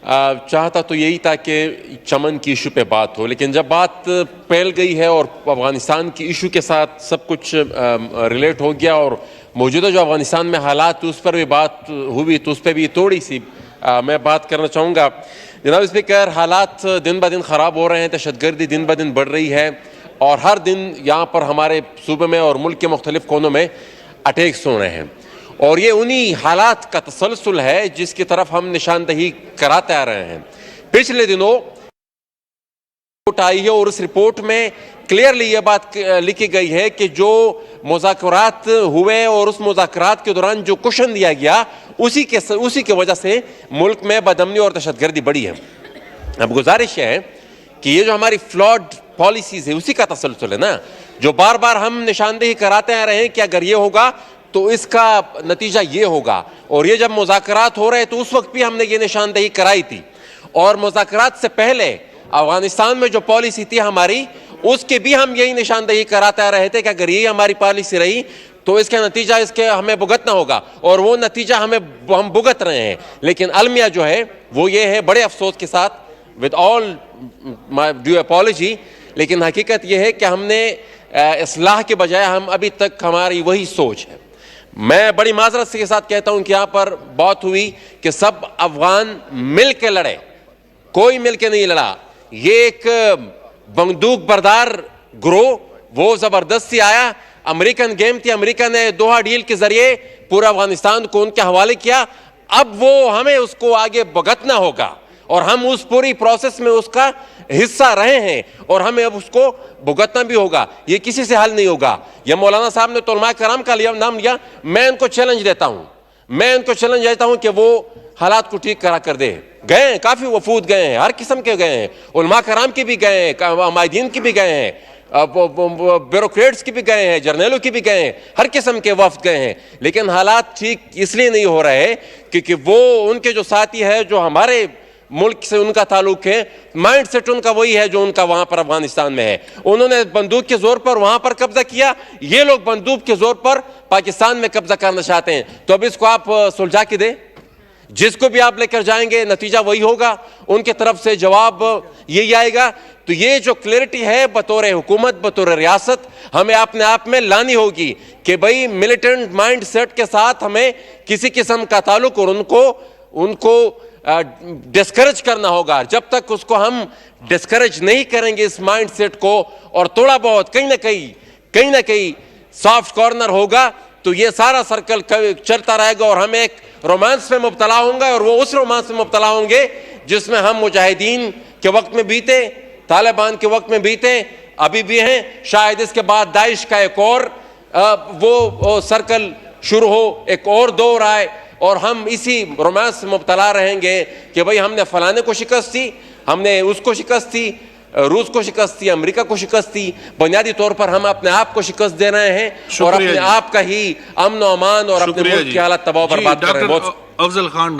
चाहता तो यही था कि चमन की इशू पे बात हो, लेकिन जब बात फैल गई है और अफगानिस्तान की इशू के साथ सब कुछ रिलेट हो गया और मौजूदा जो अफगानिस्तान में हालात उस पर भी बात हुई, तो उस पर भी थोड़ी सी मैं बात करना चाहूँगा। जनाब स्पीकर, हालात दिन ब दिन ख़राब हो रहे हैं, दहशतगर्दी दिन ब दिन बढ़ रही है और हर दिन यहाँ पर हमारे सूबे में और मुल्क के मुख्तलिफ कोनों में अटैक्स हो रहे हैं और ये उन्हीं हालात का तसलसल है जिसकी तरफ हम निशानदही कराते आ रहे हैं। पिछले दिनों रिपोर्ट आई है और उस रिपोर्ट में क्लियरली ये बात लिखी गई है कि जो मुज़ाकरात हुए और उस मुज़ाकरात के दौरान जो कुशन दिया गया उसी की वजह से मुल्क में बदअमनी और दहशतगर्दी बढ़ी है। अब गुजारिश है कि ये जो हमारी फ्लॉड पॉलिसीज है उसी का तसलसल है ना, जो बार बार हम निशानदेही कराते आ रहे हैं कि अगर ये होगा तो इसका नतीजा ये होगा। और ये जब मुज़ाकरात हो रहे तो उस वक्त भी हमने ये निशानदेही कराई थी और मुज़ाकरात से पहले अफगानिस्तान में जो पॉलिसी थी हमारी उसके भी हम यही निशानदेही कराते आ रहे थे कि अगर यही हमारी पॉलिसी रही तो इसका नतीजा इसके हमें भुगतना होगा और वो नतीजा हम भुगत रहे हैं। लेकिन अलमिया जो है वो ये है, बड़े अफसोस के साथ, with all my due apology, लेकिन हकीकत ये है कि हमने इस्लाह के बजाय हम अभी तक हमारी वही सोच है। मैं बड़ी माजरत के साथ कहता हूं कि यहां पर बात हुई कि सब अफगान मिल के लड़े, कोई मिल के नहीं लड़ा। ये एक बंदूक बरदार ग्रोह वो जबरदस्ती आया, अमेरिकन गेम थी, अमेरिका ने दोहा डील के जरिए पूरा अफगानिस्तान को उनके हवाले किया। अब वो हमें उसको आगे भुगतना होगा और हम उस पूरी प्रोसेस में उसका हिस्सा रहे हैं और हमें अब उसको भुगतना भी होगा। ये किसी से हल नहीं होगा। ये मौलाना साहब ने तो उलमा कराम का नाम लिया, मैं उनको चैलेंज देता हूं कि वो हालात को ठीक करा कर दे। गए हैं, काफी वफूद गए हैं, हर किस्म के गए हैं, उलमा कराम के भी गए हैं, माहिदीन की भी गए हैं, ब्यूरोक्रेट्स की भी गए हैं, जर्नलों की भी गए हैं, हर किस्म के वफ्द गए हैं। लेकिन हालात ठीक इसलिए नहीं हो रहे क्योंकि वो उनके जो साथी है जो हमारे मुल्क से उनका ताल्लुक है, माइंड सेट उनका वही है जो उनका वहां पर अफगानिस्तान में है। उन्होंने बंदूक के जोर पर वहां पर कब्जा किया, ये लोग बंदूक के जोर पर पाकिस्तान में कब्जा करना चाहते हैं। तो अब इसको आप सुलझा के दें, जिसको भी आप लेकर जाएंगे नतीजा वही होगा, उनके तरफ से जवाब यही आएगा। तो ये जो क्लैरिटी है बतौर हुकूमत, बतौर रियासत, हमें अपने आप में लानी होगी कि भाई मिलिटेंट माइंड सेट के साथ हमें किसी किस्म का ताल्लुक और उनको डिस्करेज करना होगा। जब तक उसको हम डिस्करेज नहीं करेंगे इस माइंड सेट को और थोड़ा बहुत कहीं ना कहीं सॉफ्ट कॉर्नर होगा तो ये सारा सर्कल चलता रहेगा और हम एक रोमांस में मुब्तला होंगे और वो उस रोमांस में मुब्तला होंगे जिसमें हम मुजाहिदीन के वक्त में बीते, तालिबान के वक्त में बीते, अभी भी हैं, शायद इसके बाद दाइश का एक और वो सर्कल शुरू हो, एक और दौर आए और हम इसी रोमांस में मुब्तला रहेंगे कि भाई हमने फलाने को शिकस्त दी, हमने उसको शिकस्त दी, रूस को शिकस्त दी, अमेरिका को शिकस्त दी। बुनियादी तौर पर हम अपने आप को शिकस्त दे रहे हैं और अपने आप का ही अमन और अमान और अपने मुल्क की हालत तबाह बर्बाद कर रहे हैं। अफजल खान